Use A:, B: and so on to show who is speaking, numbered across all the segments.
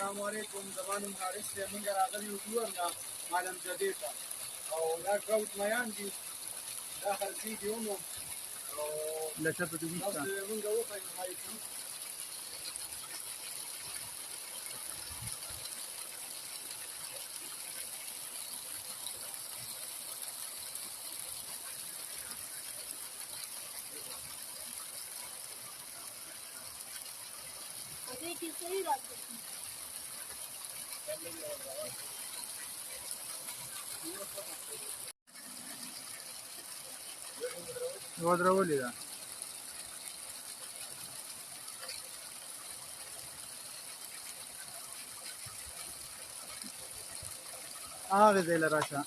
A: السلام علیکم زما نوم حارث دی مونږ راغلي یو ډور نه معلم جدې ته او دا ټراوټ میان دي دا خرڅېږي هم او
B: لکه په دې
A: تاسو یې مونږ وښایو هایي کړو
B: ودرولې ده هغې ځای له راشه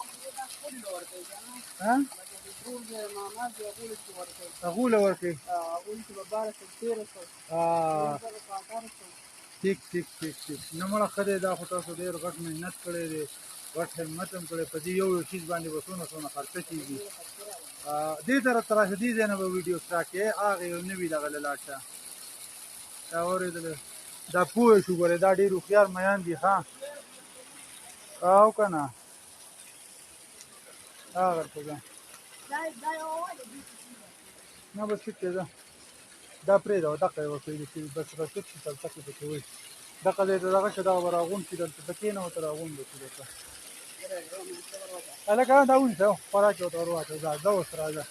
B: هغو له ورکوي ټیک ټیک ټیک ټیک نه مړه ښه دی دا خو تاسو ډېر غټ محنت کړی دی غټ همت هم کړی په دې یو یو شیز باندې به څونه څونه خرڅه کېږي دې طرف ته راشه دې ځای نه به ویډیو سټارټ کړې هغې یو نوي دغه له لاړ شه دا اورېدلې دا پوه شو ګورې دا ډېر هوښیار میان دي ښه او که نه هغه ته ځه نه بس ټیک دی ځه دا پرېږده دقه یې وکړئ چې بس رسید شي تلته کې پکې وي دقه ځای ته دغه شه دغه به راغونډ شي دلته ته کښېنه ورته راغونډ شي درته هلکه دا ونیسه خوراک یې ورته ور واچوه ځه اوس راځه